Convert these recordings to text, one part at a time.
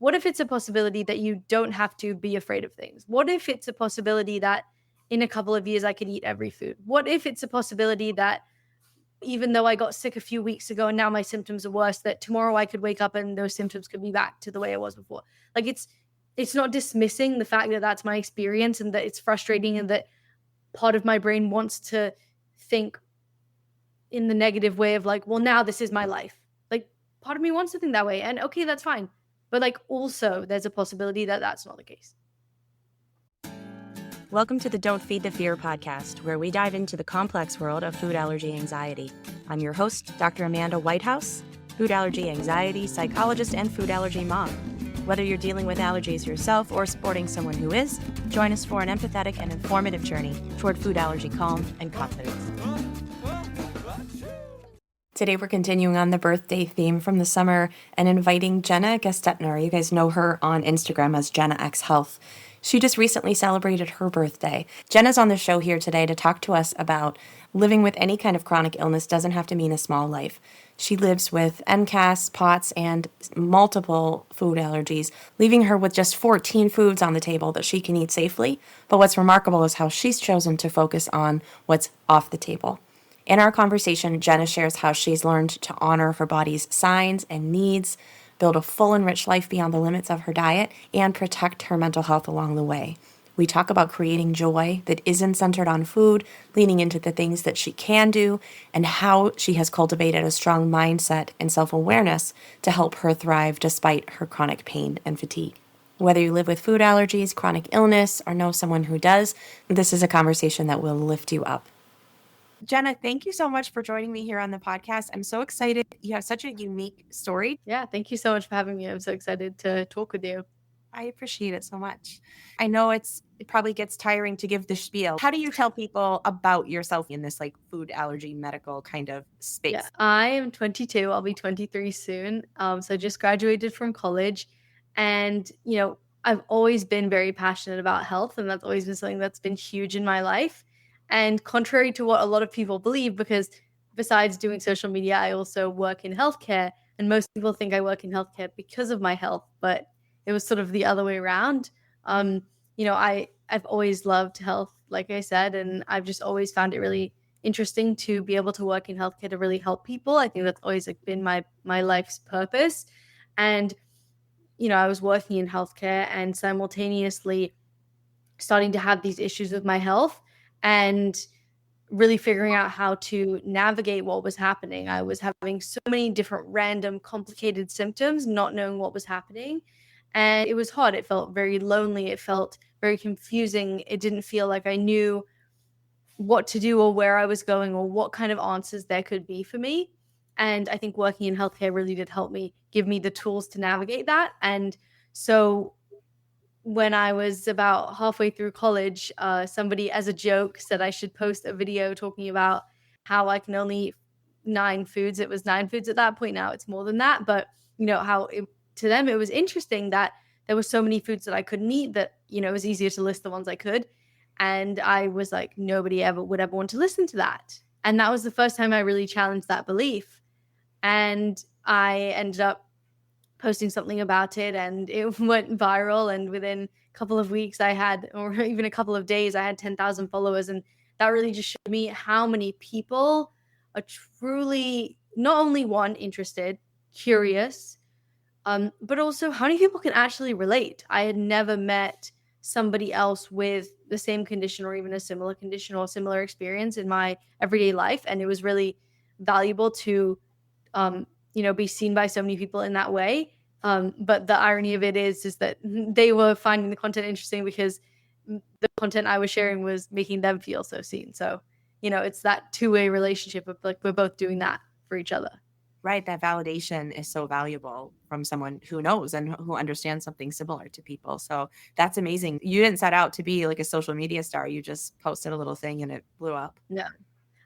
what if it's a possibility that you don't have to be afraid of things? What if it's a possibility that in a couple of years I could eat every food? What if it's a possibility that even though I got sick a few weeks ago and now my symptoms are worse, that tomorrow I could wake up and those symptoms could be back to the way it was before? Like it's not dismissing the fact that that's my experience and that it's frustrating and that part of my brain wants to think in the negative way of like, well, now this is my life. Like part of me wants to think that way, and okay, that's fine. But like also there's a possibility that that's not the case. Welcome to the Don't Feed the Fear podcast, where we dive into the complex world of food allergy anxiety. I'm your host, Dr. Amanda Whitehouse, food allergy anxiety psychologist and food allergy mom. Whether you're dealing with allergies yourself or supporting someone who is, join us for an empathetic and informative journey toward food allergy calm and confidence. Today we're continuing on the birthday theme from the summer and inviting Jenna Gestetner. You guys know her on Instagram as Jenna X Health. She just recently celebrated her birthday. Jenna's on the show here today to talk to us about living with any kind of chronic illness doesn't have to mean a small life. She lives with MCAS, POTS, and multiple food allergies, leaving her with just 14 foods on the table that she can eat safely. But what's remarkable is how she's chosen to focus on what's off the table. In our conversation, Jenna shares how she's learned to honor her body's signs and needs, build a full and rich life beyond the limits of her diet, and protect her mental health along the way. We talk about creating joy that isn't centered on food, leaning into the things that she can do, and how she has cultivated a strong mindset and self-awareness to help her thrive despite her chronic pain and fatigue. Whether you live with food allergies, chronic illness, or know someone who does, this is a conversation that will lift you up. Jenna, thank you so much for joining me here on the podcast. I'm so excited. You have such a unique story. Yeah, thank you so much for having me. I'm so excited to talk with you. I appreciate it so much. I know it probably gets tiring to give the spiel. How do you tell people about yourself in this like food allergy medical kind of space? Yeah, I am 22. I'll be 23 soon. So I just graduated from college, and I've always been very passionate about health, and that's always been something that's been huge in my life. And contrary to what a lot of people believe, because besides doing social media, I also work in healthcare, and most people think I work in healthcare because of my health, but it was sort of the other way around. I've always loved health, like I said, and I've just always found it really interesting to be able to work in healthcare to really help people. I think that's always been my life's purpose. And, I was working in healthcare and simultaneously starting to have these issues with my health and really figuring out how to navigate what was happening. I was having so many different random complicated symptoms, not knowing what was happening. And it was hard. It felt very lonely. It felt very confusing. It didn't feel like I knew what to do or where I was going or what kind of answers there could be for me. And I think working in healthcare really did help me, give me the tools to navigate that. And so when I was about halfway through college, somebody as a joke said I should post a video talking about how I can only eat 9 foods. It was 9 foods at that point. Now it's more than that. But, to them, it was interesting that there were so many foods that I couldn't eat that, it was easier to list the ones I could. And I was like, nobody would ever want to listen to that. And that was the first time I really challenged that belief. And I ended up posting something about it, and it went viral. And within a couple of weeks or even a couple of days, I had 10,000 followers. And that really just showed me how many people are truly not only interested, curious, but also how many people can actually relate. I had never met somebody else with the same condition or even a similar condition or similar experience in my everyday life. And it was really valuable to, be seen by so many people in that way. But the irony of it is that they were finding the content interesting because the content I was sharing was making them feel so seen. So, it's that two-way relationship of like, we're both doing that for each other. Right. That validation is so valuable from someone who knows and who understands something similar to people. So that's amazing. You didn't set out to be like a social media star. You just posted a little thing and it blew up. No.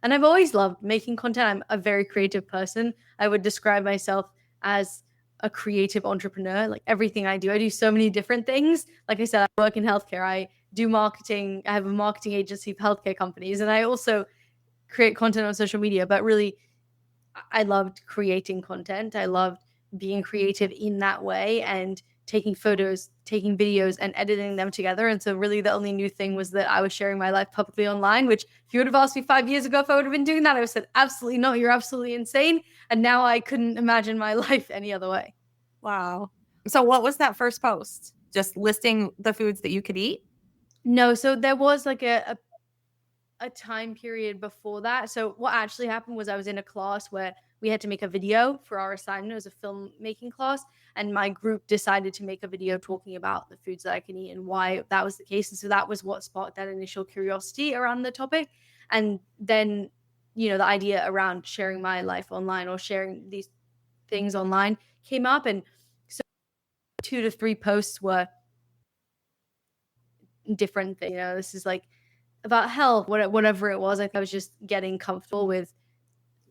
And I've always loved making content. I'm a very creative person. I would describe myself as a creative entrepreneur. Like everything I do so many different things. Like I said, I work in healthcare. I do marketing. I have a marketing agency for healthcare companies. And I also create content on social media. But really, I loved creating content. I loved being creative in that way and taking photos, taking videos, and editing them together. And so really the only new thing was that I was sharing my life publicly online, which if you would have asked me 5 years ago if I would have been doing that, I would have said, absolutely not, you're absolutely insane. And now I couldn't imagine my life any other way. Wow. So what was that first post? Just listing the foods that you could eat? No, so there was like a time period before that. So what actually happened was I was in a class where we had to make a video for our assignment. It was a filmmaking class, and my group decided to make a video talking about the foods that I can eat and why that was the case. And so that was what sparked that initial curiosity around the topic. And then, the idea around sharing my life online or sharing these things online came up. And so 2 to 3 posts were different things. This is like about health, whatever it was. I was just getting comfortable with,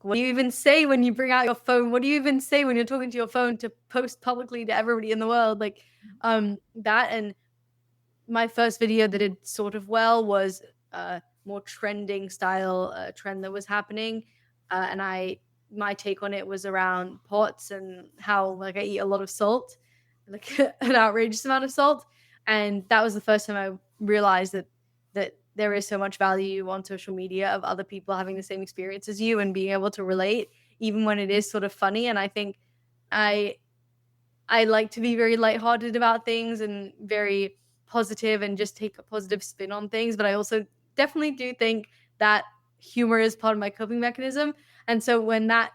what do you even say when you bring out your phone? What do you even say when you're talking to your phone to post publicly to everybody in the world? Like that. And my first video that did sort of well was more trending style trend that was happening. And my take on it was around pots and how like I eat a lot of salt, like an outrageous amount of salt. And that was the first time I realized that there is so much value on social media of other people having the same experience as you and being able to relate, even when it is sort of funny. And I think I I like to be very lighthearted about things and very positive and just take a positive spin on things. But I also definitely do think that humor is part of my coping mechanism. And so when that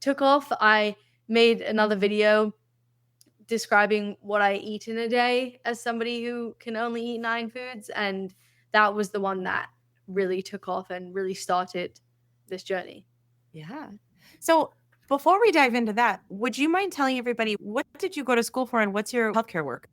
took off, I made another video describing what I eat in a day as somebody who can only eat 9 foods. And that was the one that really took off and really started this journey. Yeah. So before we dive into that, would you mind telling everybody, what did you go to school for and what's your healthcare work?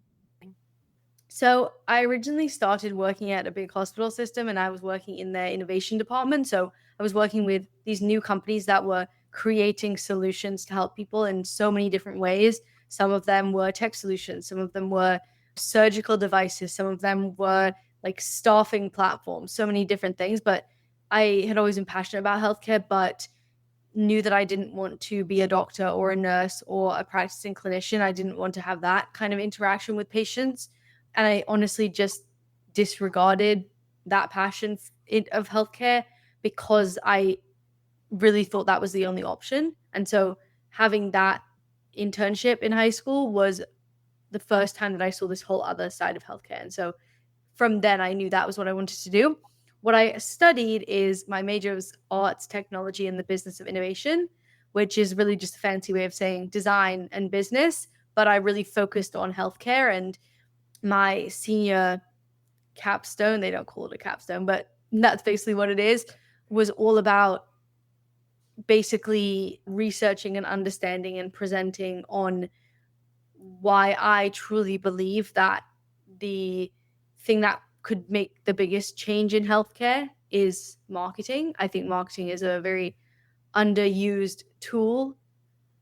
So I originally started working at a big hospital system and I was working in their innovation department. So I was working with these new companies that were creating solutions to help people in so many different ways. Some of them were tech solutions, some of them were surgical devices, some of them were like staffing platforms, so many different things. But I had always been passionate about healthcare, but knew that I didn't want to be a doctor or a nurse or a practicing clinician. I didn't want to have that kind of interaction with patients. And I honestly just disregarded that passion of healthcare because I really thought that was the only option. And so having that internship in high school was the first time that I saw this whole other side of healthcare. And so from then I knew that was what I wanted to do. What I studied is my major was arts, technology, and the business of innovation, which is really just a fancy way of saying design and business. But I really focused on healthcare, and my senior capstone, they don't call it a capstone, but that's basically what it is, was all about basically researching and understanding and presenting on why I truly believe that the thing that could make the biggest change in healthcare is marketing. I think marketing is a very underused tool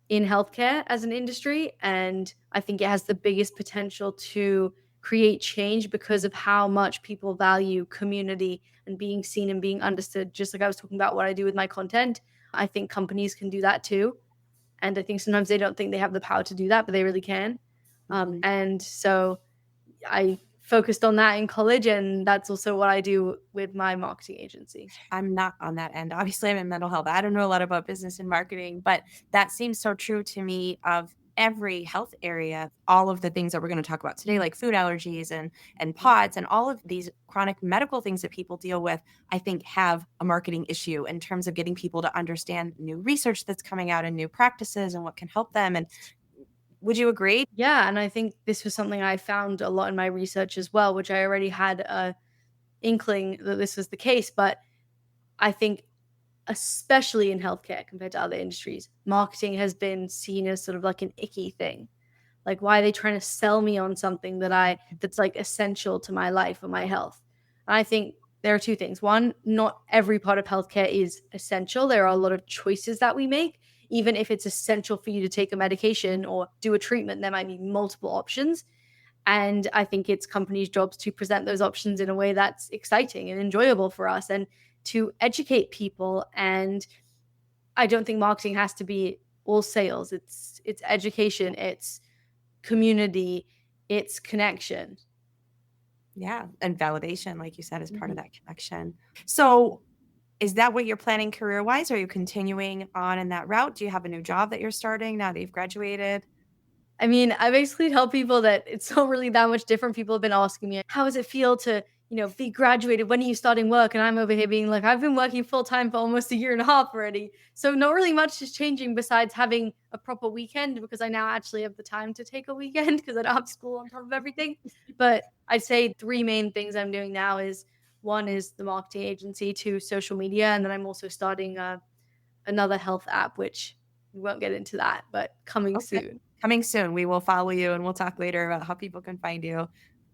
in healthcare as an industry. And I think it has the biggest potential to create change because of how much people value community and being seen and being understood. Just like I was talking about what I do with my content, I think companies can do that too. And I think sometimes they don't think they have the power to do that, but they really can. And so I focused on that in college, and that's also what I do with my marketing agency. I'm not on that end. Obviously, I'm in mental health. I don't know a lot about business and marketing, but that seems so true to me of every health area. All of the things that we're going to talk about today, like food allergies and POTS and all of these chronic medical things that people deal with, I think have a marketing issue in terms of getting people to understand new research that's coming out and new practices and what can help them. And would you agree? Yeah, and I think this was something I found a lot in my research as well, which I already had a inkling that this was the case, but I think especially in healthcare compared to other industries, marketing has been seen as sort of like an icky thing. Like, why are they trying to sell me on something that's like essential to my life or my health? And I think there are two things. One, not every part of healthcare is essential. There are a lot of choices that we make. Even if it's essential for you to take a medication or do a treatment, there might be multiple options. And I think it's companies' jobs to present those options in a way that's exciting and enjoyable for us and to educate people. And I don't think marketing has to be all sales. It's education, it's community, it's connection. Yeah, and validation, like you said, is part of Mhm. that connection. So, is that what you're planning career-wise? Are you continuing on in that route? Do you have a new job that you're starting now that you've graduated? I mean, I basically tell people that it's not really that much different. People have been asking me, how does it feel to, be graduated? When are you starting work? And I'm over here being like, I've been working full time for almost a year and a half already. So not really much is changing besides having a proper weekend because I now actually have the time to take a weekend because I don't have school on top of everything. But I'd say three main things I'm doing now is one is the marketing agency, two social media, and then I'm also starting another health app, which we won't get into that, but coming Okay. soon. Coming soon. We will follow you and we'll talk later about how people can find you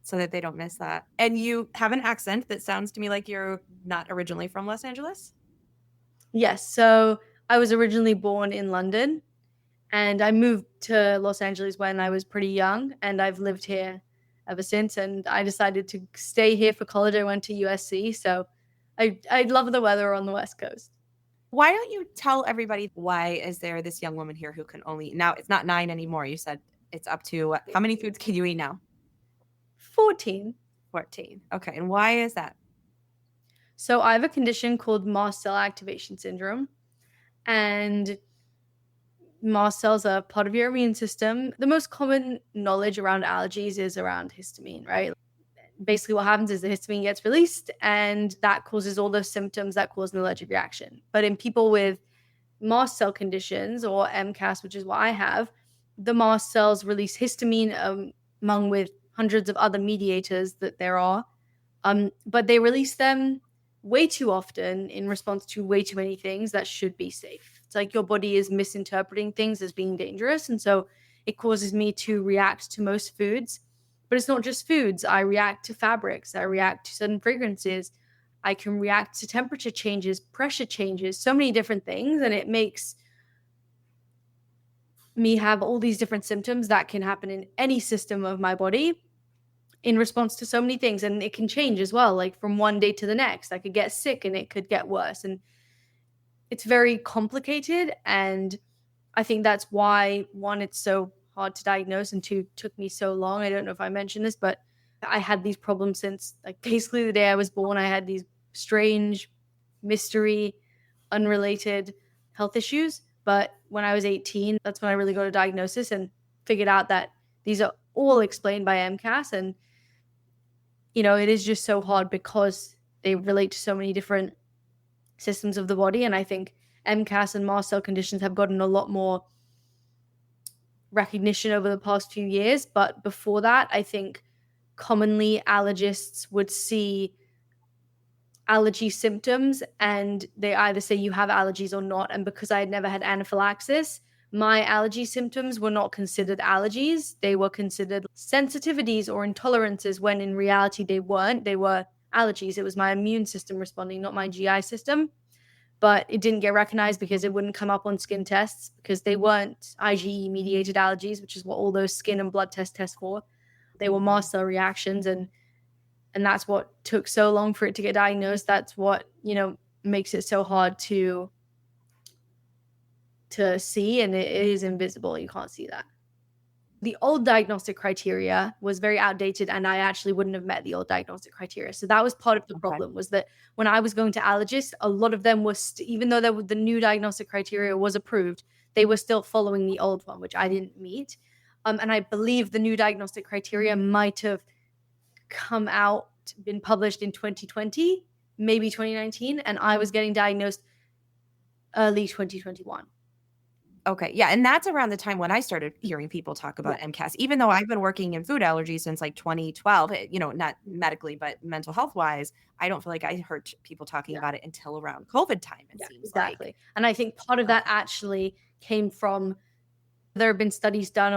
so that they don't miss that. And you have an accent that sounds to me like you're not originally from Los Angeles? Yes. So I was originally born in London and I moved to Los Angeles when I was pretty young and I've lived here ever since. And I decided to stay here for college. I went to USC. So I love the weather on the West Coast. Why don't you tell everybody why is there this young woman here who can only now it's not 9 anymore. You said it's up to how many foods can you eat now? 14. 14. Okay. And why is that? So I have a condition called mast cell activation syndrome. And mast cells are part of your immune system. The most common knowledge around allergies is around histamine, right? Basically what happens is the histamine gets released and that causes all those symptoms that cause an allergic reaction. But in people with mast cell conditions or MCAS, which is what I have, the mast cells release histamine among with hundreds of other mediators that there are. But they release them way too often in response to way too many things that should be safe. It's like your body is misinterpreting things as being dangerous. And so it causes me to react to most foods. But it's not just foods. I react to fabrics, I react to certain fragrances, I can react to temperature changes, pressure changes, so many different things. And it makes me have all these different symptoms that can happen in any system of my body in response to so many things. And it can change as well, like from one day to the next. I could get sick and it could get worse. And it's very complicated. And I think that's why, one, it's so hard to diagnose, and two, it took me so long. I don't know if I mentioned this, but I had these problems since like basically the day I was born. I had these strange, mystery, unrelated health issues. But when I was 18, that's when I really got a diagnosis and figured out that these are all explained by MCAS. And, it is just so hard because they relate to so many different systems of the body. And I think MCAS and mast cell conditions have gotten a lot more recognition over the past few years. But before that, I think commonly allergists would see allergy symptoms and they either say you have allergies or not. And because I had never had anaphylaxis, my allergy symptoms were not considered allergies. They were considered sensitivities or intolerances when in reality they weren't. They were allergies. It was my immune system responding, not my GI system. But it didn't get recognized because it wouldn't come up on skin tests because they weren't IgE mediated allergies, which is what all those skin and blood tests test for. They were mast cell reactions, and that's what took so long for it to get diagnosed. That's what makes it so hard to see, and it is invisible. You can't see that. The old diagnostic criteria was very outdated, and I actually wouldn't have met the old diagnostic criteria. So that was part of the Okay. problem, was that when I was going to allergists, a lot of them was even though the new diagnostic criteria was approved, they were still following the old one, which I didn't meet. And I believe the new diagnostic criteria might have been published in 2020, maybe 2019, and I was getting diagnosed early 2021. Okay. Yeah. And that's around the time when I started hearing people talk Yeah, about MCAS, even though I've been working in food allergies since like 2012, not medically, but mental health wise. I don't feel like I heard people talking yeah. about it until around COVID time, it Yeah, seems like. exactly. And I think part of that Okay. actually came from there have been studies done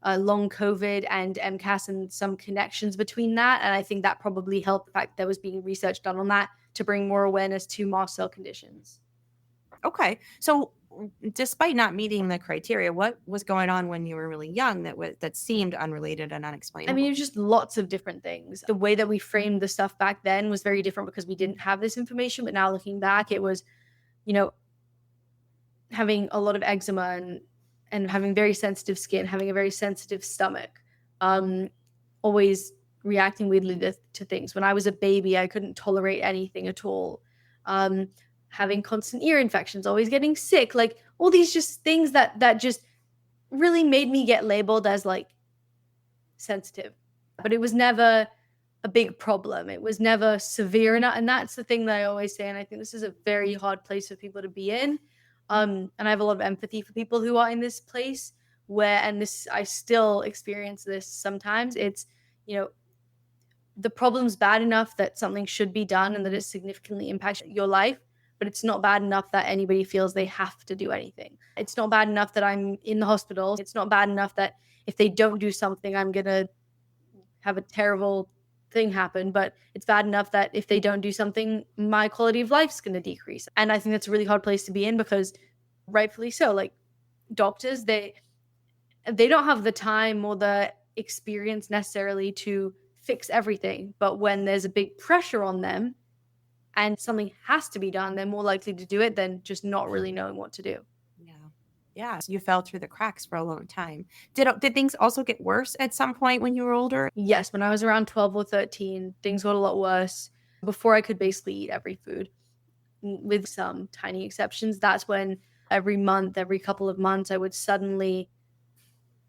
on long COVID and MCAS and some connections between that. And I think that probably helped the fact there was being research done on that to bring more awareness to mast cell conditions. Okay. So despite not meeting the criteria, what was going on when you were really young that seemed unrelated and I mean, it unexplainable? was just lots of different things. The way that we framed the stuff back then was very different because we didn't have this information. But now looking back, it was, you know, having a lot of eczema and having very sensitive skin, having a very sensitive stomach, always reacting weirdly to things. When I was a baby, I couldn't tolerate anything at all. Um, Having constant ear infections, always getting sick, like all these just things that just really made me get labeled as like sensitive. But it was never a big problem. It was never severe enough. And that's the thing that I always say. And I think this is a very hard place for people to be in. And I have a lot of empathy for people who are in this place where, and this, I still experience this sometimes. It's, you know, the problem's bad enough that something should be done and that it significantly impacts your life, but it's not bad enough that anybody feels they have to do anything. It's not bad enough that I'm in the hospital. It's not bad enough that if they don't do something, I'm going to have a terrible thing happen, but it's bad enough that if they don't do something, my quality of life's going to decrease. And I think that's a really hard place to be in because rightfully so, like doctors, they don't have the time or the experience necessarily to fix everything. But when there's a big pressure on them and something has to be done, they're more likely to do it than just not really knowing what to do. Yeah. Yeah. So you fell through the cracks for a long time. Did things also get worse at some point when you were older? Yes, when I was around 12 or 13, things got a lot worse. Before I could basically eat every food, with some tiny exceptions. That's when every month, every couple of months, I would suddenly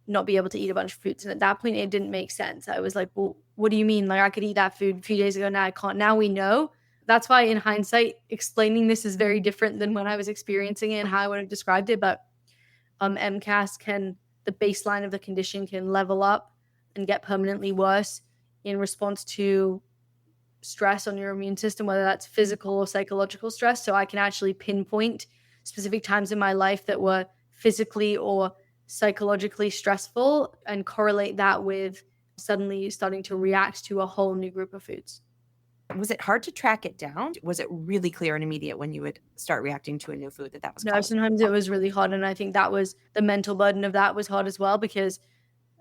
not be able to eat a bunch of foods. And at that point, it didn't make sense. I was like, well, what do you mean? Like, I could eat that food a few days ago. Now I can't. Now we know. That's why, in hindsight, explaining this is very different than when I was experiencing it and how I would have described it. But MCAS the baseline of the condition can level up and get permanently worse in response to stress on your immune system, whether that's physical or psychological stress. So I can actually pinpoint specific times in my life that were physically or psychologically stressful and correlate that with suddenly starting to react to a whole new group of foods. Was it hard to track it down? Was it really clear and immediate when you would start reacting to a new food that was No, causing? sometimes it was really hard. And I think that was the mental burden of that was hard as well, because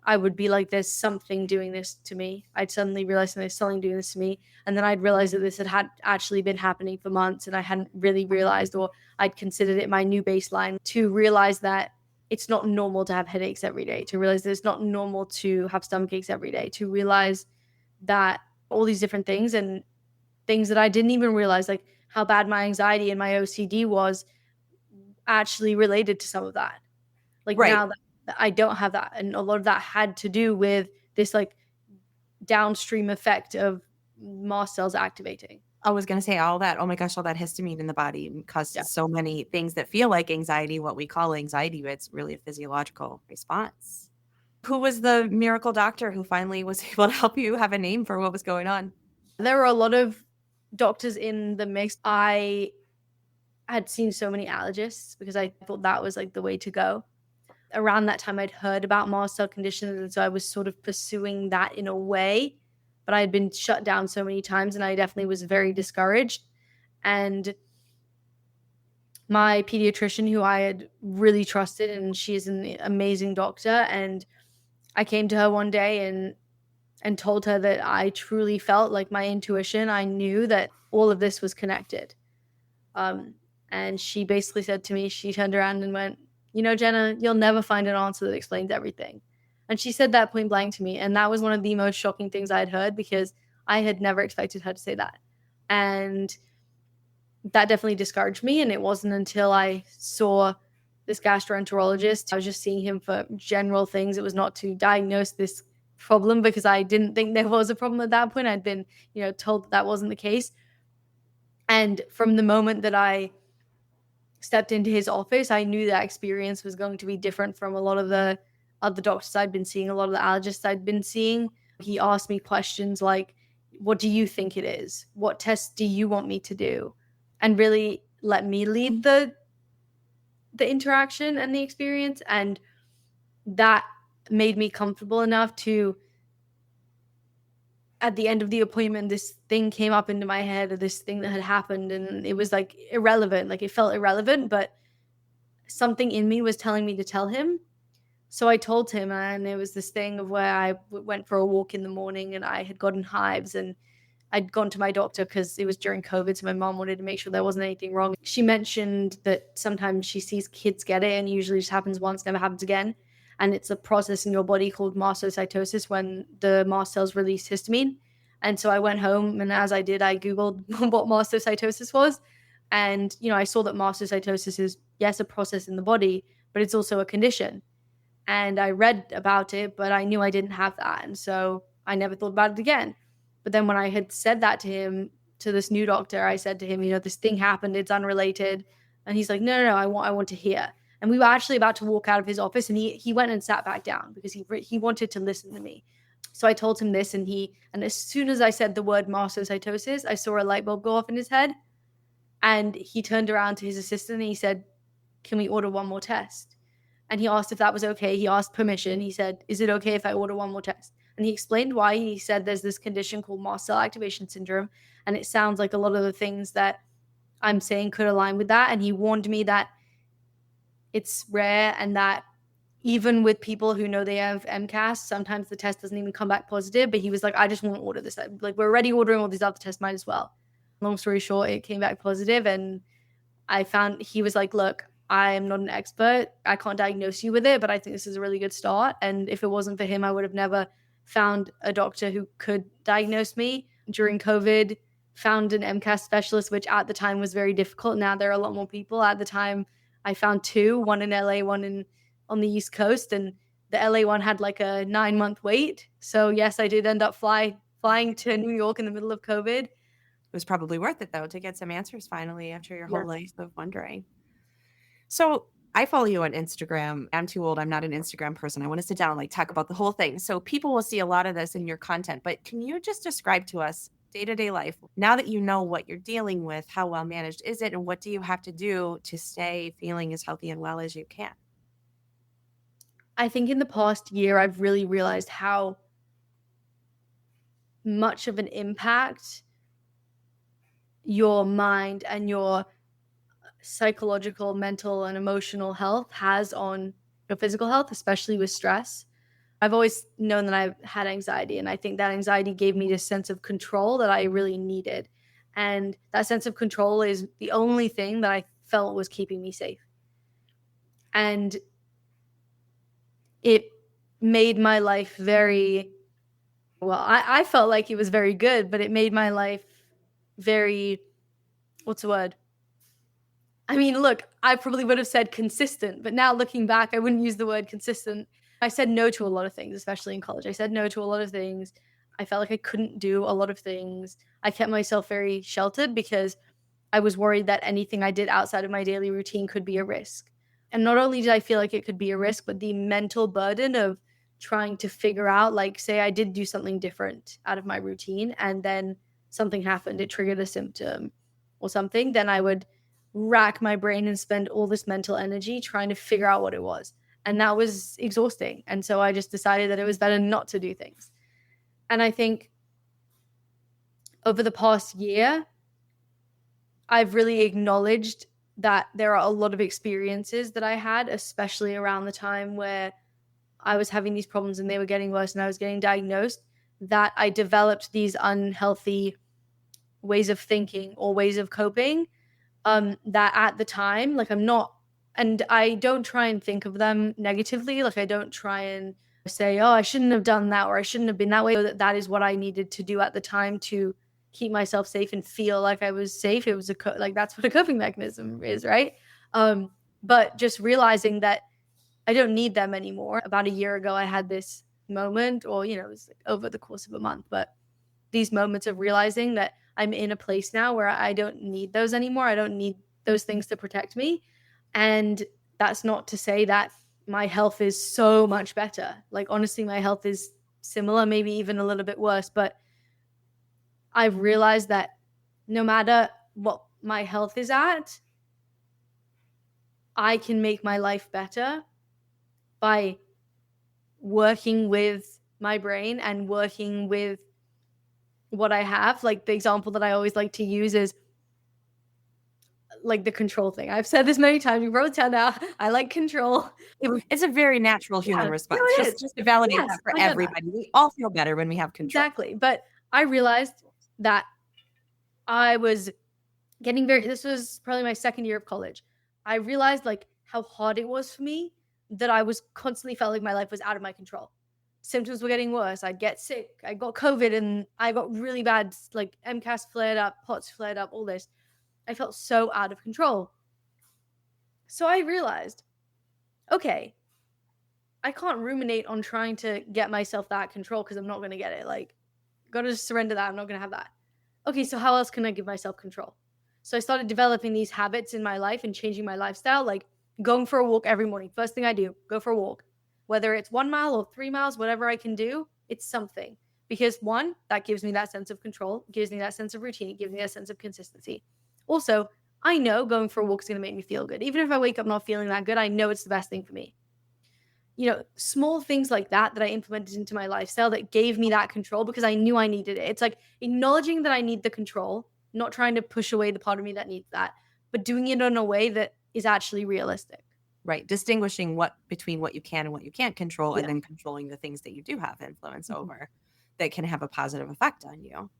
I would be like, there's something doing this to me. I'd suddenly realize there's something doing this to me. And then I'd realize that this had actually been happening for months and I hadn't really realized, or I'd considered it my new baseline, to realize that it's not normal to have headaches every day, to realize that it's not normal to have stomach aches every day, to realize that all these different things and things that I didn't even realize, like how bad my anxiety and my OCD was, actually related to some of that. Like Right. now that I don't have that. And a lot of that had to do with this like downstream effect of mast cells activating. I was going to say all that. Oh my gosh, all that histamine in the body Yeah. causes so many things that feel like anxiety, what we call anxiety, but it's really a physiological response. Who was the miracle doctor who finally was able to help you have a name for what was going on? There were a lot of doctors in the mix. I had seen so many allergists because I thought that was like the way to go. Around that time, I'd heard about mast cell conditions, and so I was sort of pursuing that in a way, but I had been shut down so many times, and I definitely was very discouraged. And my pediatrician, who I had really trusted, and she is an amazing doctor, and I came to her one day and told her that I truly felt like my intuition, I knew that all of this was connected. And she basically said to me, she turned around and went, you know, Jenna, you'll never find an answer that explains everything. And she said that point blank to me. And that was one of the most shocking things I had heard, because I had never expected her to say that. And that definitely discouraged me. And it wasn't until I saw this gastroenterologist, I was just seeing him for general things. It was not to diagnose this problem, because I didn't think there was a problem at that point. I'd been, told that wasn't the case. And from the moment that I stepped into his office, I knew that experience was going to be different from a lot of the other doctors I'd been seeing, a lot of the allergists I'd been seeing. He asked me questions like, what do you think it is? What tests do you want me to do? And really let me lead the interaction and the experience. And that made me comfortable enough to, at the end of the appointment, this thing came up into my head, or this thing that had happened, and it was like irrelevant. Like it felt irrelevant, but something in me was telling me to tell him. So I told him, and it was this thing of where I went for a walk in the morning and I had gotten hives, and I'd gone to my doctor because it was during COVID. So my mom wanted to make sure there wasn't anything wrong. She mentioned that sometimes she sees kids get it and it usually just happens once, never happens again. And it's a process in your body called mastocytosis when the mast cells release histamine. And so I went home, and as I did, I Googled what mastocytosis was. And, I saw that mastocytosis is, yes, a process in the body, but it's also a condition. And I read about it, but I knew I didn't have that. And so I never thought about it again. But then when I had said that to him, to this new doctor, I said to him, this thing happened, it's unrelated. And he's like, no, I want to hear. And we were actually about to walk out of his office, and he went and sat back down because he wanted to listen to me. So I told him this, and as soon as I said the word mastocytosis, I saw a light bulb go off in his head. And he turned around to his assistant and he said, can we order one more test? And he asked if that was okay. He asked permission. He said, is it okay if I order one more test? And he explained why. He said there's this condition called mast cell activation syndrome. And it sounds like a lot of the things that I'm saying could align with that. And he warned me that it's rare, and that even with people who know they have MCAS, sometimes the test doesn't even come back positive. But he was like, I just won't order this. Like, we're already ordering all these other tests, might as well. Long story short, it came back positive, and he was like, look, I am not an expert. I can't diagnose you with it, but I think this is a really good start. And if it wasn't for him, I would have never found a doctor who could diagnose me during COVID, found an MCAS specialist, which at the time was very difficult. Now there are a lot more people. At the time, I found two, one in LA, one on the East Coast. And the LA one had like a 9-month wait. So yes, I did end up flying to New York in the middle of COVID. It was probably worth it, though, to get some answers finally after your whole life of wondering. So I follow you on Instagram. I'm too old. I'm not an Instagram person. I want to sit down and talk about the whole thing. So people will see a lot of this in your content. But can you just describe to us day-to-day life, now that you know what you're dealing with, how well managed is it, and what do you have to do to stay feeling as healthy and well as you can? I think in the past year, I've really realized how much of an impact your mind and your psychological, mental, and emotional health has on your physical health, especially with stress. I've always known that I've had anxiety, and I think that anxiety gave me this sense of control that I really needed. And that sense of control is the only thing that I felt was keeping me safe. And it made my life very well. I felt like it was very good, but it made my life very, what's the word? I mean, look, I probably would have said consistent, but now looking back, I wouldn't use the word consistent. I said no to a lot of things, especially in college. I said no to a lot of things. I felt like I couldn't do a lot of things. I kept myself very sheltered because I was worried that anything I did outside of my daily routine could be a risk. And not only did I feel like it could be a risk, but the mental burden of trying to figure out, say I did do something different out of my routine and then something happened, it triggered a symptom or something, then I would rack my brain and spend all this mental energy trying to figure out what it was. And that was exhausting. And so I just decided that it was better not to do things. And I think over the past year, I've really acknowledged that there are a lot of experiences that I had, especially around the time where I was having these problems and they were getting worse and I was getting diagnosed, that I developed these unhealthy ways of thinking or ways of coping that at the time, I'm not, and I don't try and think of them negatively. I don't try and say, oh, I shouldn't have done that or I shouldn't have been that way. So that is what I needed to do at the time to keep myself safe and feel like I was safe. It was that's what a coping mechanism is, right? But just realizing that I don't need them anymore. About a year ago, I had this moment, or, it was over the course of a month, but these moments of realizing that I'm in a place now where I don't need those anymore. I don't need those things to protect me. And that's not to say that my health is so much better. Honestly, my health is similar, maybe even a little bit worse. But I've realized that no matter what my health is at, I can make my life better by working with my brain and working with what I have. The example that I always like to use is the control thing. I've said this many times. You wrote it down now. I like control. It's a very natural human response. Just to validate that for everybody. We all feel better when we have control. Exactly. But I realized that I was getting this was probably my second year of college. I realized how hard it was for me that I was constantly felt like my life was out of my control. Symptoms were getting worse. I'd get sick. I got COVID and I got really bad, like MCAS flared up, POTS flared up, all this. I felt so out of control. So I realized, okay, I can't ruminate on trying to get myself that control because I'm not going to get it. Like, gotta just surrender that. I'm not going to have that. Okay, so how else can I give myself control? So I started developing these habits in my life and changing my lifestyle, like going for a walk every morning. First thing I do, go for a walk. Whether it's 1 mile or 3 miles, whatever I can do, it's something. Because one, that gives me that sense of control, gives me that sense of routine, it gives me that sense of consistency. Also, I know going for a walk is going to make me feel good. Even if I wake up not feeling that good, I know it's the best thing for me. Small things like that I implemented into my lifestyle that gave me that control because I knew I needed it. It's like acknowledging that I need the control, not trying to push away the part of me that needs that, but doing it in a way that is actually realistic. Right. Distinguishing between what you can and what you can't control, Yeah. and then controlling the things that you do have influence Mhm. over that can have a positive effect on you.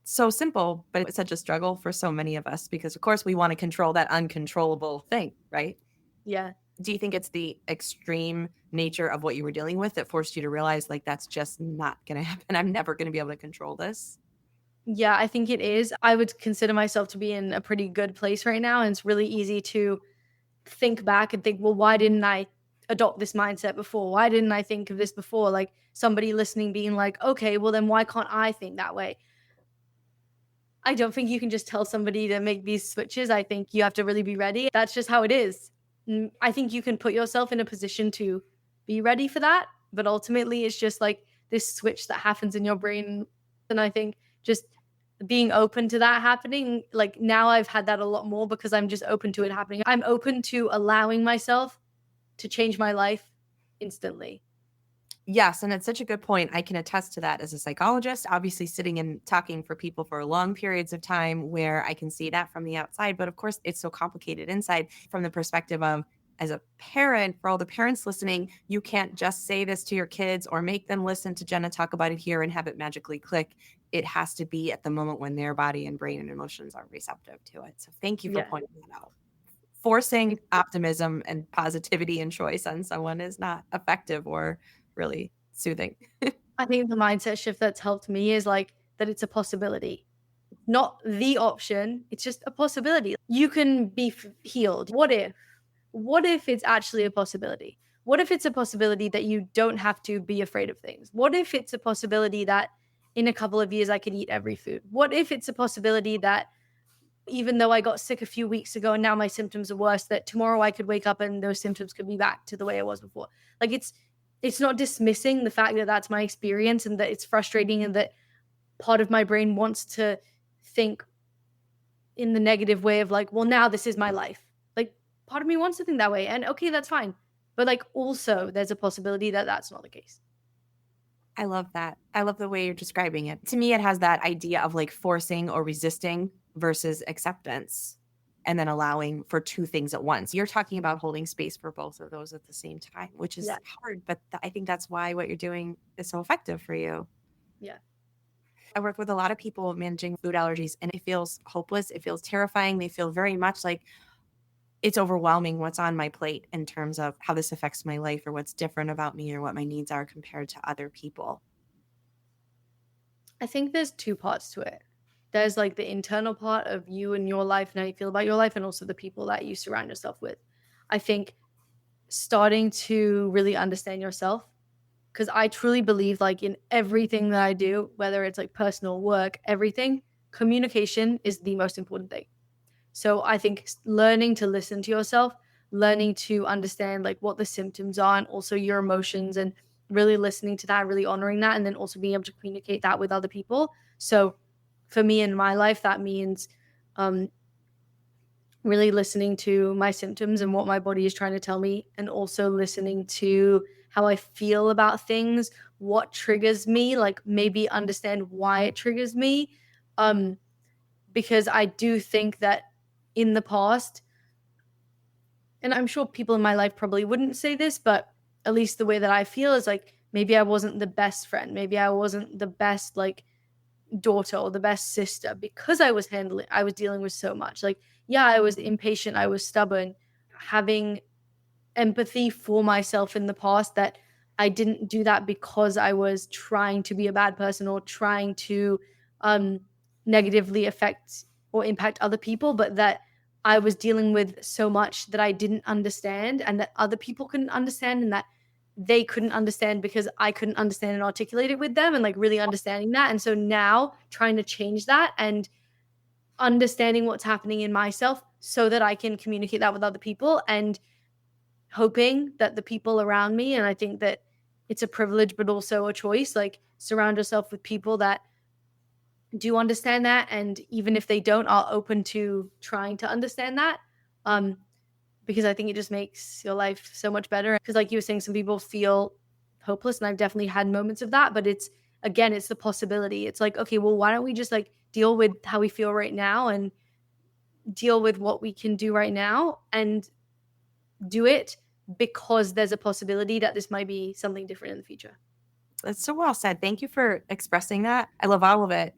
So simple, but it's such a struggle for so many of us because, of course, we want to control that uncontrollable thing, right? Yeah. Do you think it's the extreme nature of what you were dealing with that forced you to realize, like, that's just not going to happen? I'm never going to be able to control this. Yeah, I think it is. I would consider myself to be in a pretty good place right now. And it's really easy to think back and think, well, why didn't I adopt this mindset before? Why didn't I think of this before? Like somebody listening being like, okay, well, then why can't I think that way? I don't think you can just tell somebody to make these switches. I think you have to really be ready. That's just how it is. I think you can put yourself in a position to be ready for that, but ultimately it's just like this switch that happens in your brain. And I think just being open to that happening, like now I've had that a lot more because I'm just open to it happening. I'm open to allowing myself to change my life instantly. Yes, and it's such a good point. I can attest to that as a psychologist, obviously sitting and talking for people for long periods of time where I can see that from the outside. But of course, it's so complicated inside from the perspective of as a parent, for all the parents listening, you can't just say this to your kids or make them listen to Jenna talk about it here and have it magically click. It has to be at the moment when their body and brain and emotions are receptive to it. So thank you for Yeah. pointing that out. Forcing optimism and positivity and choice on someone is not effective or really soothing. I think the mindset shift that's helped me is like that it's a possibility, not the option. It's just a possibility. You can be healed. What if? What if it's actually a possibility? What if it's a possibility that you don't have to be afraid of things? What if it's a possibility that in a couple of years I could eat every food? What if it's a possibility that even though I got sick a few weeks ago and now my symptoms are worse, that tomorrow I could wake up and those symptoms could be back to the way it was before? Like it's not dismissing the fact that that's my experience and that it's frustrating and that part of my brain wants to think in the negative way of like, well, now this is my life. Like, part of me wants to think that way. And okay, that's fine. But like, also, there's a possibility that that's not the case. I love that. I love the way you're describing it. To me, it has that idea of like forcing or resisting versus acceptance and then allowing for two things at once. You're talking about holding space for both of those at the same time, which is Yeah. hard, but I think that's why what you're doing is so effective for you. Yeah. I work with a lot of people managing food allergies, and it feels hopeless. It feels terrifying. They feel very much like it's overwhelming what's on my plate in terms of how this affects my life or what's different about me or what my needs are compared to other people. I think there's two parts to it. There's like the internal part of you and your life and how you feel about your life, and also the people that you surround yourself with. I think starting to really understand yourself, because I truly believe like in everything that I do, whether it's like personal work, everything, communication is the most important thing. So I think learning to listen to yourself, learning to understand like what the symptoms are and also your emotions, and really listening to that, really honoring that, and then also being able to communicate that with other people. So for me in my life, that means um, really listening to my symptoms and what my body is trying to tell me, and also listening to how I feel about things, what triggers me, like maybe understand why it triggers me. Um, because I do think that in the past, and I'm sure people in my life probably wouldn't say this, but at least the way that I feel is like maybe I wasn't the best friend, maybe I wasn't the best like daughter or the best sister because I was dealing with so much. Like, yeah, I was impatient, I was stubborn. Having empathy for myself in the past, that I didn't do that because I was trying to be a bad person or trying to um, negatively affect or impact other people, but that I was dealing with so much that I didn't understand and that other people couldn't understand, and that they couldn't understand because I couldn't understand and articulate it with them, and like really understanding that. And so now trying to change that and understanding what's happening in myself so that I can communicate that with other people, and hoping that the people around me, and I think that it's a privilege but also a choice, like surround yourself with people that do understand that, and even if they don't, are open to trying to understand that. um because I think it just makes your life so much better, because like you were saying, some people feel hopeless, and I've definitely had moments of that, but it's, again, it's the possibility. It's like, okay, well, why don't we just like deal with how we feel right now and deal with what we can do right now and do it, because there's a possibility that this might be something different in the future. That's so well said. Thank you for expressing that. I love all of it.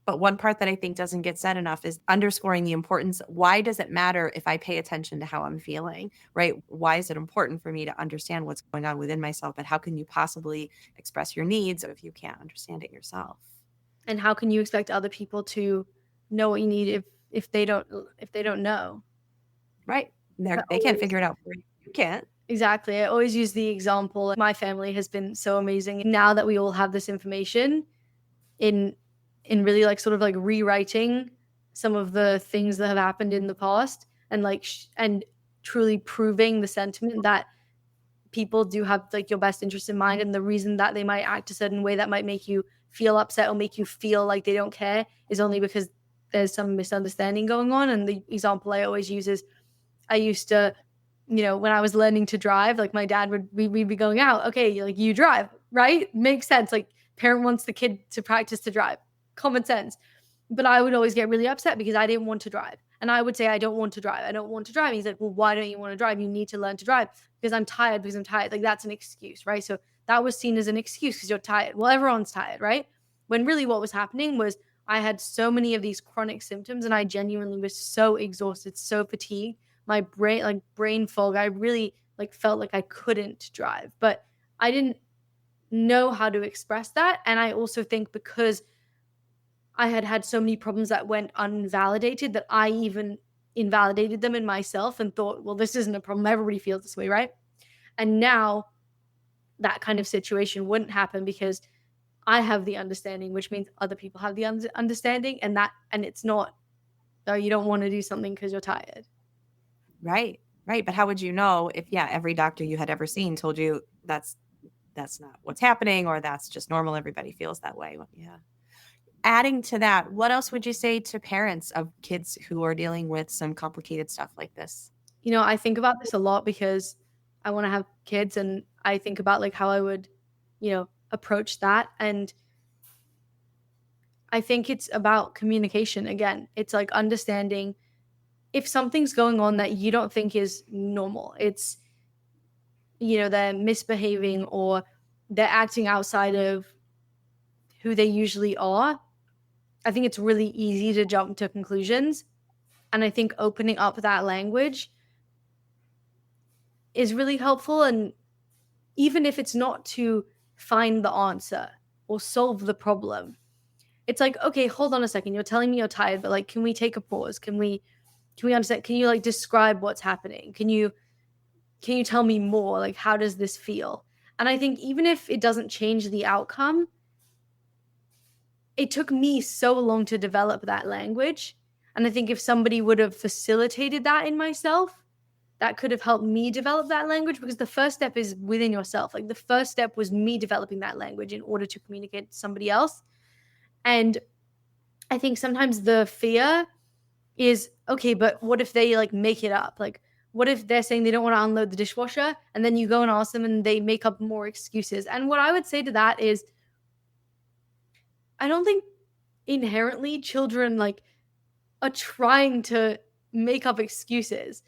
But one part that I think doesn't get said enough is underscoring the importance. Why does it matter if I pay attention to how I'm feeling, right? Why is it important for me to understand what's going on within myself? But how can you possibly express your needs if you can't understand it yourself? And how can you expect other people to know what you need if they don't, if they don't know? Right. I They can't always figure it out for you. You can't. Exactly. I always use the example. My family has been so amazing. Now that we all have this information, in really like sort of like rewriting some of the things that have happened in the past, and like and truly proving the sentiment that people do have like your best interest in mind, and the reason that they might act a certain way that might make you feel upset or make you feel like they don't care is only because there's some misunderstanding going on. And the example I always use is, I used to, when I was learning to drive, like my dad we'd be going out, okay, like you drive, right? Makes sense. Like parent wants the kid to practice to drive. Common sense. But I would always get really upset because I didn't want to drive. And I would say, I don't want to drive. I don't want to drive. And he's like, well, why don't you want to drive? You need to learn to drive. Because I'm tired, because I'm tired. Like that's an excuse, right? So that was seen as an excuse because you're tired. Well, everyone's tired, right? When really what was happening was I had so many of these chronic symptoms and I genuinely was so exhausted, so fatigued, my brain fog. I really like felt like I couldn't drive, but I didn't know how to express that. And I also think because I had had so many problems that went unvalidated, that I even invalidated them in myself and thought, well, this isn't a problem. Everybody feels this way, right? And now that kind of situation wouldn't happen because I have the understanding, which means other people have the understanding, and it's not, oh, you don't want to do something because you're tired. Right. Right. But how would you know if, yeah, every doctor you had ever seen told you that's not what's happening, or that's just normal. Everybody feels that way. Well, yeah. Adding to that, what else would you say to parents of kids who are dealing with some complicated stuff like this? I think about this a lot because I want to have kids, and I think about like how I would, approach that. And I think it's about communication again. It's like understanding if something's going on that you don't think is normal. It's, they're misbehaving or they're acting outside of who they usually are. I think it's really easy to jump to conclusions. And I think opening up that language is really helpful. And even if it's not to find the answer or solve the problem, it's like, okay, hold on a second. You're telling me you're tired, but like, can we take a pause? Can we understand? Can you like describe what's happening? Can you tell me more? Like, how does this feel? And I think even if it doesn't change the outcome, it took me so long to develop that language. And I think if somebody would have facilitated that in myself, that could have helped me develop that language, because the first step is within yourself. Like the first step was me developing that language in order to communicate to somebody else. And I think sometimes the fear is, okay, but what if they like make it up? Like, what if they're saying they don't want to unload the dishwasher and then you go and ask them and they make up more excuses? And what I would say to that is, I don't think inherently children like are trying to make up excuses.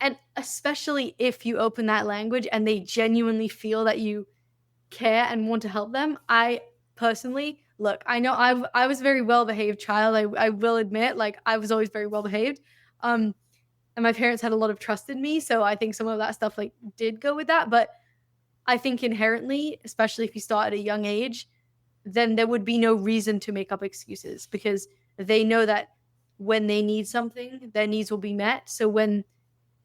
And especially if you open that language and they genuinely feel that you care and want to help them. I personally, look, I know I was a very well behaved child. I will admit, like I was always very well behaved. Um, And my parents had a lot of trust in me, so I think some of that stuff like did go with that. But I think inherently, especially if you start at a young age, then there would be no reason to make up excuses because they know that when they need something, their needs will be met. So when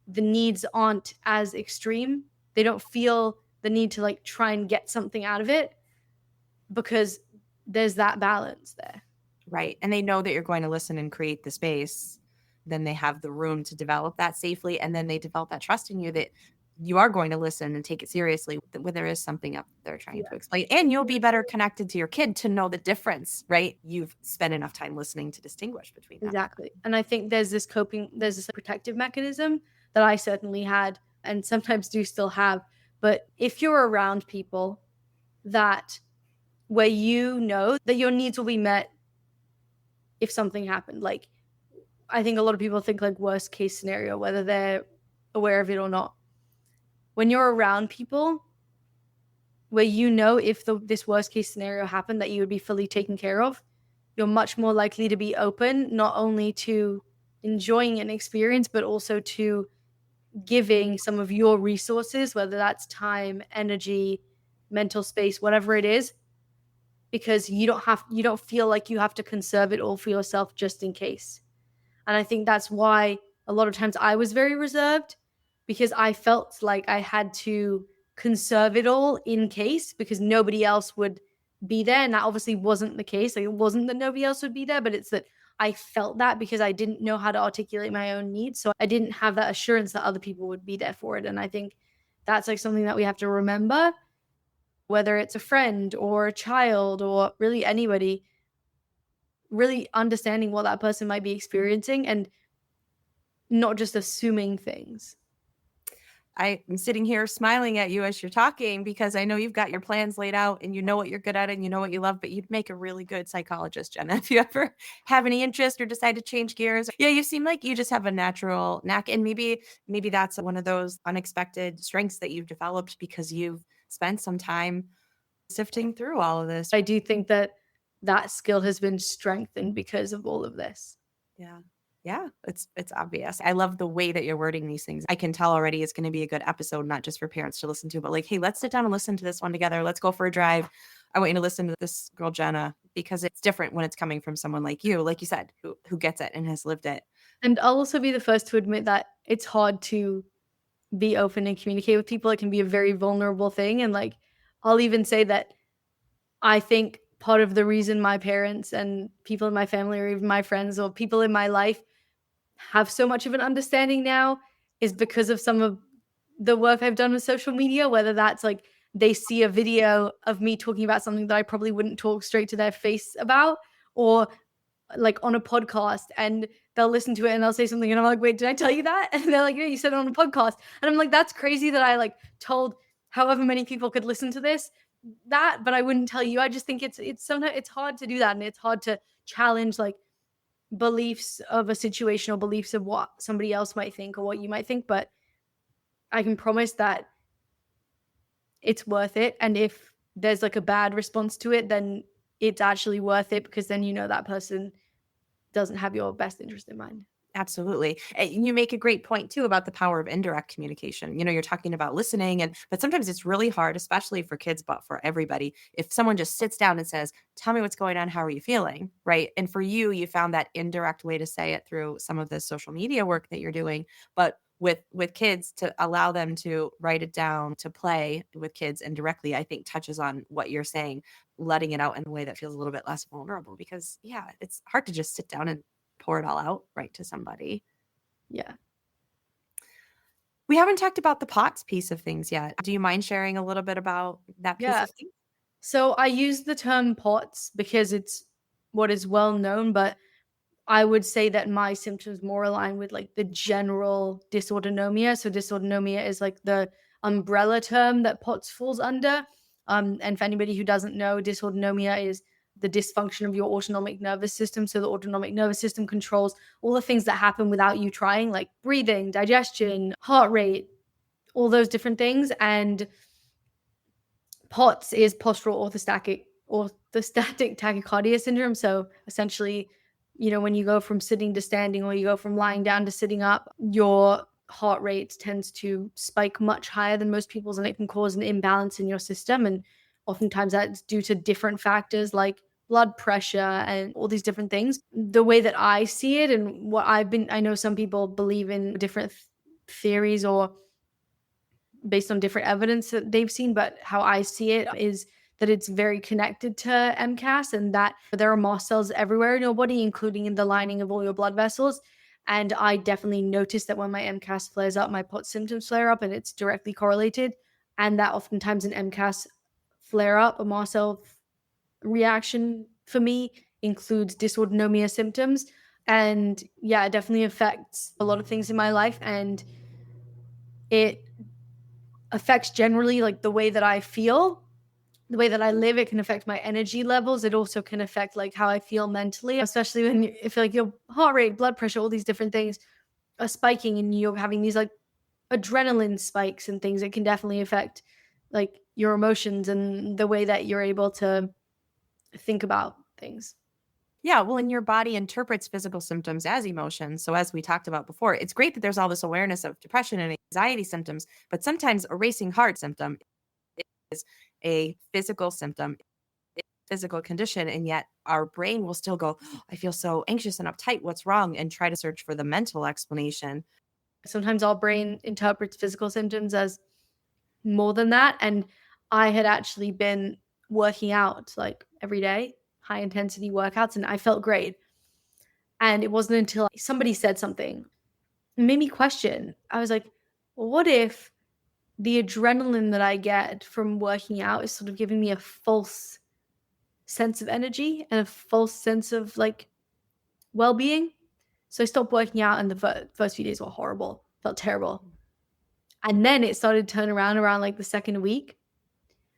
the needs aren't as extreme, they don't feel the need to like try and get something out of it because there's that balance there. Right. And they know that you're going to listen and create the space. Then they have the room to develop that safely. And then they develop that trust in you that you are going to listen and take it seriously when there is something up they're trying Yeah, to explain. And you'll be better connected to your kid to know the difference, right? You've spent enough time listening to distinguish between them. exactly. And I think there's this protective mechanism that I certainly had and sometimes do still have. But if you're around people that where you know that your needs will be met if something happened, like I think a lot of people think like worst case scenario, whether they're aware of it or not. When you're around people where you know if this worst case scenario happened that you would be fully taken care of, you're much more likely to be open not only to enjoying an experience but also to giving some of your resources, whether that's time, energy, mental space, whatever it is, because you don't feel like you have to conserve it all for yourself just in case. And I think that's why a lot of times I was very reserved because I felt like I had to conserve it all in case because nobody else would be there. And that obviously wasn't the case. Like it wasn't that nobody else would be there, but it's that I felt that because I didn't know how to articulate my own needs. So I didn't have that assurance that other people would be there for it. And I think that's like something that we have to remember, whether it's a friend or a child or really anybody, really understanding what that person might be experiencing and not just assuming things. I'm sitting here smiling at you as you're talking because I know you've got your plans laid out and you know what you're good at and you know what you love, but you'd make a really good psychologist, Jenna, if you ever have any interest or decide to change gears. Yeah, you seem like you just have a natural knack, and maybe that's one of those unexpected strengths that you've developed because you've spent some time sifting through all of this. I do think that that skill has been strengthened because of all of this. Yeah. Yeah, it's obvious. I love the way that you're wording these things. I can tell already it's going to be a good episode, not just for parents to listen to, but like, hey, let's sit down and listen to this one together. Let's go for a drive. I want you to listen to this girl, Jenna, because it's different when it's coming from someone like you said, who gets it and has lived it. And I'll also be the first to admit that it's hard to be open and communicate with people. It can be a very vulnerable thing. And like, I'll even say that I think part of the reason my parents and people in my family or even my friends or people in my life have so much of an understanding now is because of some of the work I've done with social media, whether that's like they see a video of me talking about something that I probably wouldn't talk straight to their face about, or like on a podcast and they'll listen to it and they'll say something and I'm like, wait, did I tell you that? And they're like, yeah, you said it on a podcast. And I'm like, that's crazy that I like told however many people could listen to this that, but I wouldn't tell you. I just think it's sometimes it's hard to do that and it's hard to challenge like beliefs of a situation or beliefs of what somebody else might think or what you might think, but I can promise that it's worth it. And if there's like a bad response to it, then it's actually worth it because then you know that person doesn't have your best interest in mind. Absolutely. And you make a great point too about the power of indirect communication. You're talking about listening but sometimes it's really hard, especially for kids, but for everybody. If someone just sits down and says, "Tell me what's going on, how are you feeling?" Right? And for you found that indirect way to say it through some of the social media work that you're doing, but with kids to allow them to write it down, to play with kids indirectly, I think touches on what you're saying, letting it out in a way that feels a little bit less vulnerable because it's hard to just sit down and pour it all out right to somebody. Yeah. We haven't talked about the POTS piece of things yet. Do you mind sharing a little bit about that piece Yeah. of things? So I use the term POTS because it's what is well known, but I would say that my symptoms more align with like the general dysautonomia. So dysautonomia is like the umbrella term that POTS falls under. And for anybody who doesn't know, dysautonomia is the dysfunction of your autonomic nervous system. So the autonomic nervous system controls all the things that happen without you trying, like breathing, digestion, heart rate, all those different things. And POTS is postural orthostatic tachycardia syndrome. So essentially when you go from sitting to standing or you go from lying down to sitting up, your heart rate tends to spike much higher than most people's, and it can cause an imbalance in your system. And oftentimes that's due to different factors like blood pressure and all these different things. The way that I see it and I know some people believe in different theories or based on different evidence that they've seen, but how I see it is that it's very connected to MCAS and that there are mast cells everywhere in your body, including in the lining of all your blood vessels. And I definitely noticed that when my MCAS flares up, my POT symptoms flare up, and it's directly correlated. And that oftentimes an MCAS flare up, a mast cell reaction for me includes dysautonomia symptoms. And yeah, it definitely affects a lot of things in my life. And it affects generally like the way that I feel, the way that I live. It can affect my energy levels. It also can affect like how I feel mentally, especially when you feel like your heart rate, blood pressure, all these different things are spiking and you're having these like adrenaline spikes and things. It can definitely affect like your emotions and the way that you're able to think about things. Yeah, well, and your body interprets physical symptoms as emotions. So, as we talked about before, it's great that there's all this awareness of depression and anxiety symptoms, but sometimes a racing heart symptom is a physical symptom, physical condition. And yet our brain will still go, "Oh, I feel so anxious and uptight. What's wrong?" And try to search for the mental explanation. Sometimes our brain interprets physical symptoms as more than that. And I had actually been working out like every day, high intensity workouts, and I felt great. And it wasn't until somebody said something, it made me question. I was like, well, what if the adrenaline that I get from working out is sort of giving me a false sense of energy and a false sense of like well being? So I stopped working out, and the first few days were horrible, felt terrible. And then it started to turn around like the second week.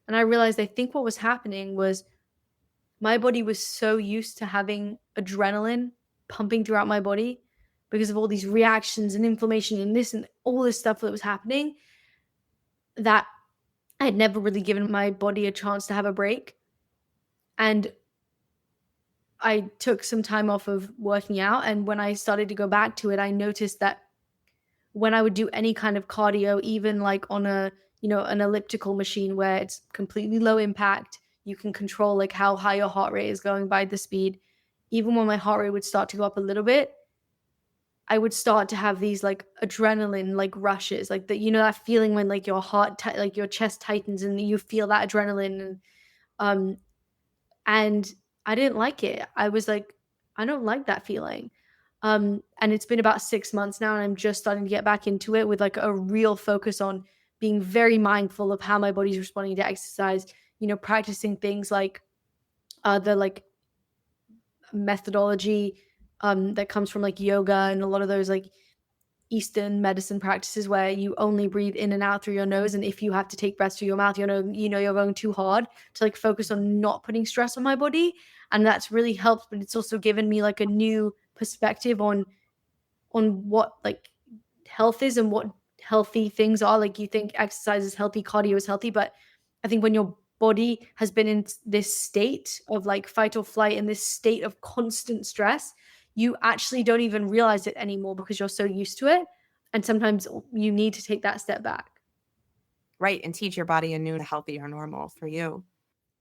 And I realized I think what was happening was my body was so used to having adrenaline pumping throughout my body because of all these reactions and inflammation and this and all this stuff that was happening that I had never really given my body a chance to have a break. And I took some time off of working out. And when I started to go back to it, I noticed that when I would do any kind of cardio, even like on an elliptical machine where it's completely low impact, you can control like how high your heart rate is going by the speed. Even when my heart rate would start to go up a little bit, I would start to have these like adrenaline like rushes, like that, that feeling when like your like your chest tightens and you feel that adrenaline. Um, and I didn't like it. I was like, I don't like that feeling. And it's been about 6 months now, and I'm just starting to get back into it with like a real focus on being very mindful of how my body's responding to exercise, practicing things like the like methodology that comes from like yoga and a lot of those like Eastern medicine practices where you only breathe in and out through your nose. And if you have to take breaths through your mouth, you're going too hard, to like focus on not putting stress on my body. And that's really helped, but it's also given me like a new perspective on what like health is and what healthy things are. Like you think exercise is healthy, cardio is healthy, but I think when your body has been in this state of like fight or flight and this state of constant stress, you actually don't even realize it anymore because you're so used to it. And sometimes you need to take that step back. Right. And teach your body a new, healthy or normal for you.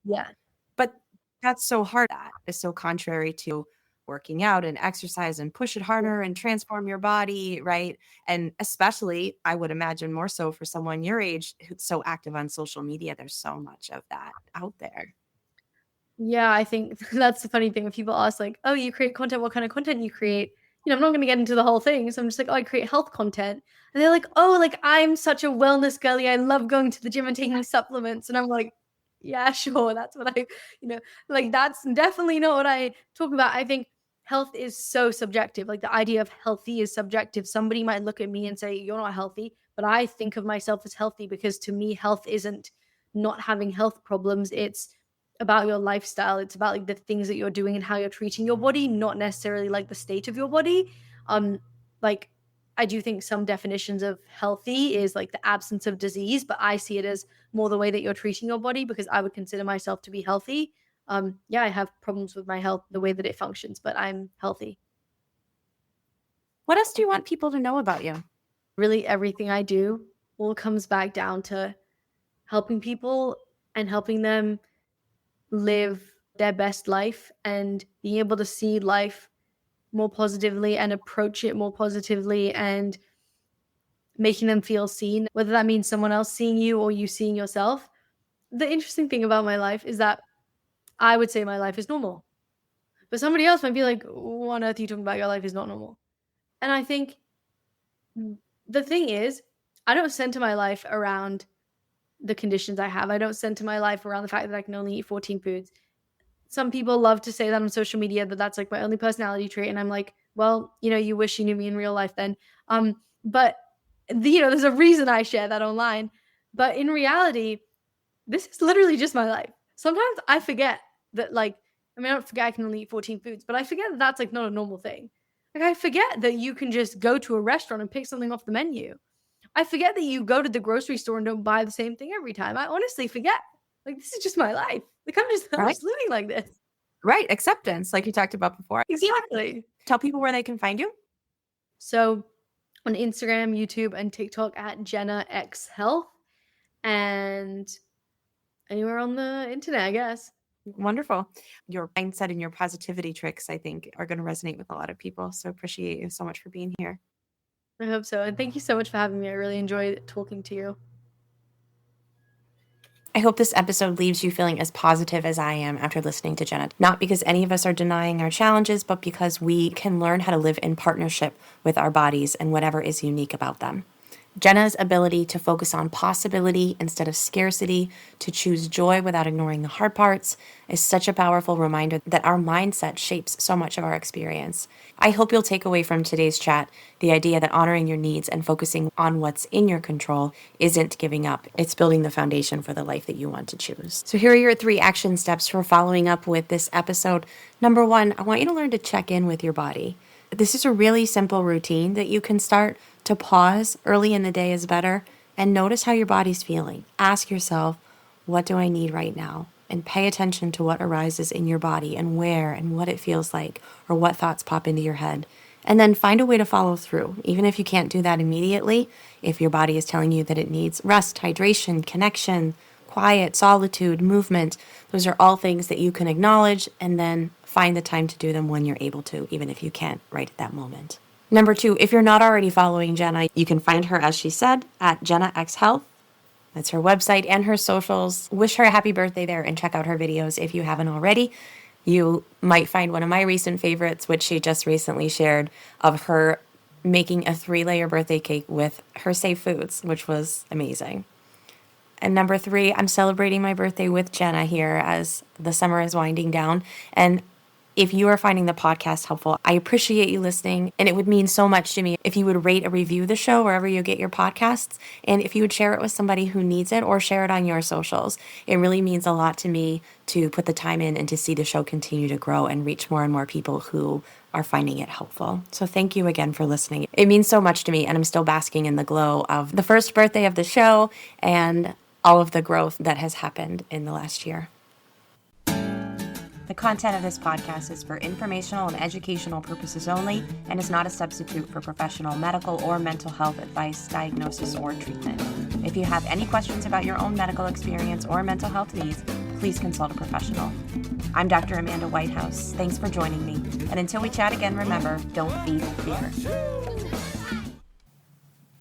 Yeah. But that's so hard. That is so contrary to working out and exercise and push it harder and transform your body, right? And especially, I would imagine more so for someone your age who's so active on social media. There's so much of that out there. Yeah, I think that's the funny thing when people ask like, "Oh, you create content, what kind of content you create?" I'm not gonna get into the whole thing, so I'm just like, "Oh, I create health content." And they're like, "Oh, like I'm such a wellness girly. I love going to the gym and taking supplements." And I'm like, "Yeah, sure. That's what I, you know, like that's definitely not what I talk about." I think health is so subjective. Like the idea of healthy is subjective. Somebody might look at me and say, "You're not healthy," but I think of myself as healthy because to me, health isn't not having health problems. It's about your lifestyle. It's about like the things that you're doing and how you're treating your body, not necessarily like the state of your body. Um, like I do think some definitions of healthy is like the absence of disease, but I see it as more the way that you're treating your body because I would consider myself to be healthy. Yeah, I have problems with my health, the way that it functions, but I'm healthy. What else do you want people to know about you? Really, everything I do all comes back down to helping people and helping them live their best life and being able to see life more positively and approach it more positively and making them feel seen, whether that means someone else seeing you or you seeing yourself. The interesting thing about my life is that I would say my life is normal, but somebody else might be like, what on earth are you talking about? Your life is not normal. And I think the thing is, I don't center my life around the conditions I have. I don't center my life around the fact that I can only eat 14 foods. Some people love to say that on social media, that that's like my only personality trait. And I'm like, well, you wish you knew me in real life then. But there's a reason I share that online. But in reality, this is literally just my life. Sometimes I forget that, I don't forget I can only eat 14 foods, but I forget that that's like not a normal thing. Like, I forget that you can just go to a restaurant and pick something off the menu. I forget that you go to the grocery store and don't buy the same thing every time. I honestly forget. Like, this is just my life. Like, I'm just Right. living like this. Right. Acceptance, like you talked about before. Exactly. Tell people where they can find you. So on Instagram, YouTube, and TikTok at Jenna X Health, and anywhere on the internet, I guess. Wonderful. Your mindset and your positivity tricks, I think, are going to resonate with a lot of people. So appreciate you so much for being here. I hope so. And thank you so much for having me. I really enjoyed talking to you. I hope this episode leaves you feeling as positive as I am after listening to Jenna. Not because any of us are denying our challenges, but because we can learn how to live in partnership with our bodies and whatever is unique about them. Jenna's ability to focus on possibility instead of scarcity, to choose joy without ignoring the hard parts, is such a powerful reminder that our mindset shapes so much of our experience. I hope you'll take away from today's chat the idea that honoring your needs and focusing on what's in your control isn't giving up. It's building the foundation for the life that you want to choose. So here are your 3 action steps for following up with this episode. Number 1, I want you to learn to check in with your body. This is a really simple routine that you can start to pause early in the day is better and notice how your body's feeling. Ask yourself, what do I need right now? And pay attention to what arises in your body and where and what it feels like or what thoughts pop into your head. And then find a way to follow through. Even if you can't do that immediately, if your body is telling you that it needs rest, hydration, connection, quiet, solitude, movement, those are all things that you can acknowledge and then find the time to do them when you're able to, even if you can't right at that moment. Number 2, if you're not already following Jenna, you can find her, as she said, at Jenna X Health. That's her website and her socials. Wish her a happy birthday there and check out her videos if you haven't already. You might find one of my recent favorites, which she just recently shared, of her making a 3-layer birthday cake with her safe foods, which was amazing. And number 3, I'm celebrating my birthday with Jenna here as the summer is winding down. And if you are finding the podcast helpful, I appreciate you listening, and it would mean so much to me if you would rate or review the show wherever you get your podcasts, and if you would share it with somebody who needs it or share it on your socials. It really means a lot to me to put the time in and to see the show continue to grow and reach more and more people who are finding it helpful. So thank you again for listening. It means so much to me, and I'm still basking in the glow of the first birthday of the show and all of the growth that has happened in the last year. The content of this podcast is for informational and educational purposes only and is not a substitute for professional medical or mental health advice, diagnosis, or treatment. If you have any questions about your own medical experience or mental health needs, please consult a professional. I'm Dr. Amanda Whitehouse. Thanks for joining me. And until we chat again, remember, don't feed fear.